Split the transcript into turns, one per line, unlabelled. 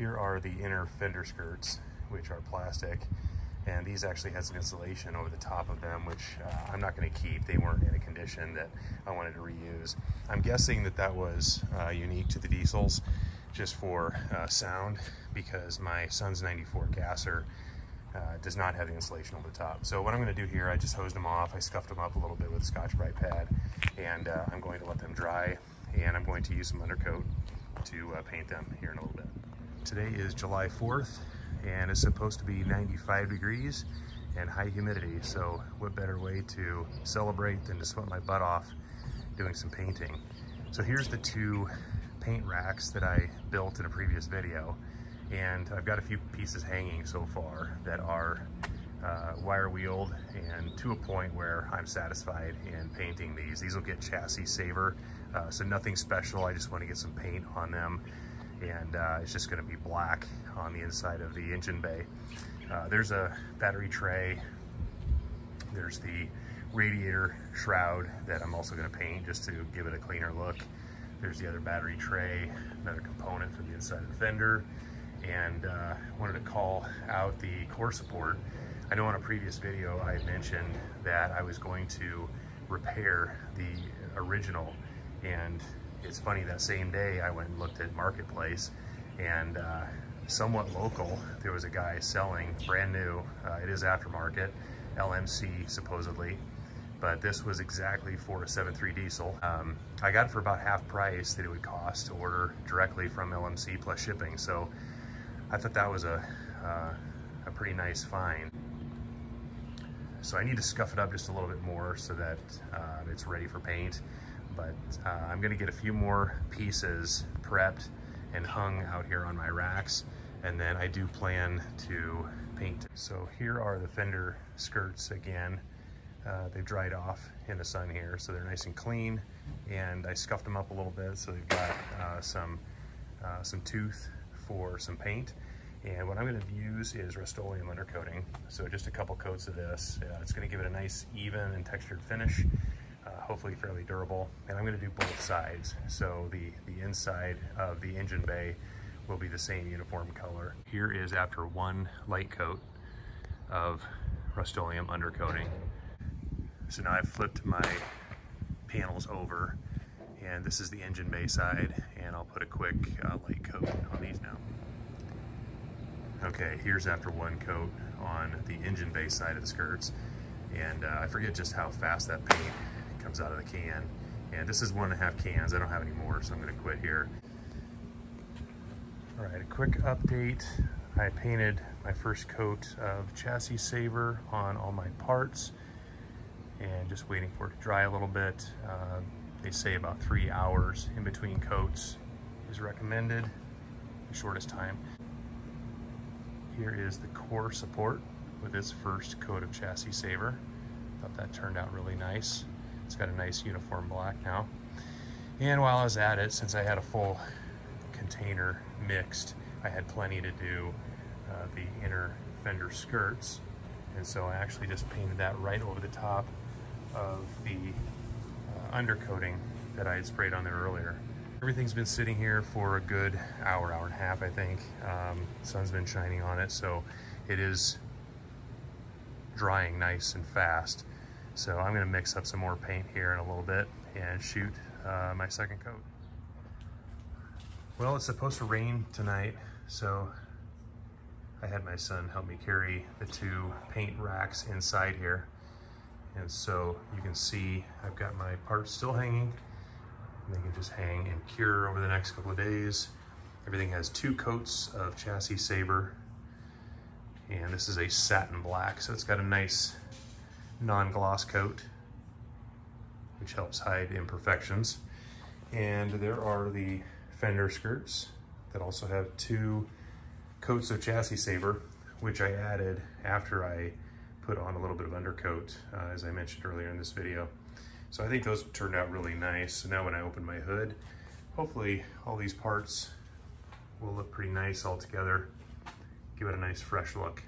Here are the inner fender skirts, which are plastic, and these actually had some insulation over the top of them, which I'm not going to keep. They weren't in a condition that I wanted to reuse. I'm guessing that that was unique to the diesels, just for sound, because my son's 94 gasser does not have the insulation over the top. So what I'm going to do here, I just hosed them off. I scuffed them up a little bit with a Scotch-Brite pad, and I'm going to let them dry, and I'm going to use some undercoat to paint them here in a little bit. Today is July 4th, and it's supposed to be 95 degrees and high humidity. So what better way to celebrate than to sweat my butt off doing some painting. So here's the two paint racks that I built in a previous video. And I've got a few pieces hanging so far that are wire wheeled and to a point where I'm satisfied in painting these. These will get chassis saver, so nothing special. I just want to get some paint on them, and it's just going to be black on the inside of the engine bay. There's a battery tray. There's the radiator shroud that I'm also going to paint just to give it a cleaner look. There's the other battery tray, another component for the inside of the fender. And wanted to call out the core support. I know in a previous video I mentioned that I was going to repair the original, and it's funny, that same day I went and looked at Marketplace, and somewhat local, there was a guy selling brand new, it is aftermarket, LMC supposedly, but this was exactly for a 7.3 diesel. I got it for about half price that it would cost to order directly from LMC plus shipping. So I thought that was a pretty nice find. So I need to scuff it up just a little bit more so that it's ready for paint. But I'm gonna get a few more pieces prepped and hung out here on my racks, and then I do plan to paint. So here are the fender skirts again. They've dried off in the sun here, so they're nice and clean, and I scuffed them up a little bit so they've got some tooth for some paint. And what I'm going to use is Rust-Oleum undercoating. So just a couple coats of this. It's going to give it a nice even and textured finish, hopefully fairly durable. And I'm going to do both sides. So the inside of the engine bay will be the same uniform color. Here is after one light coat of Rust-Oleum undercoating. So now I've flipped my panels over, and this is the engine bay side, and I'll put a quick light coat on these now. Okay, here's after one coat on the engine bay side of the skirts, and I forget just how fast that paint comes out of the can. And this is 1.5 cans. I don't have any more, so I'm going to quit here. All right, a quick update. I painted my first coat of chassis saver on all my parts, and just waiting for it to dry a little bit. They say about 3 hours in between coats is recommended, the shortest time. Here is the core support with its first coat of chassis saver. Thought that turned out really nice. It's got a nice uniform black now. And while I was at it, since I had a full container mixed, I had plenty to do the inner fender skirts. And so I actually just painted that right over the top of the undercoating that I had sprayed on there earlier. Everything's been sitting here for a good hour, hour and a half, I think. Sun's been shining on it, so it is drying nice and fast. So I'm gonna mix up some more paint here in a little bit and shoot my second coat. Well, it's supposed to rain tonight, so I had my son help me carry the two paint racks inside here. And so you can see I've got my parts still hanging. They can just hang and cure over the next couple of days. Everything has 2 coats of chassis saver, and this is a satin black, so it's got a nice non-gloss coat, which helps hide imperfections. And there are the fender skirts that also have 2 coats of chassis saver, which I added after I put on a little bit of undercoat, as I mentioned earlier in this video. So I think those turned out really nice. So now when I open my hood, hopefully all these parts will look pretty nice all together, give it a nice fresh look.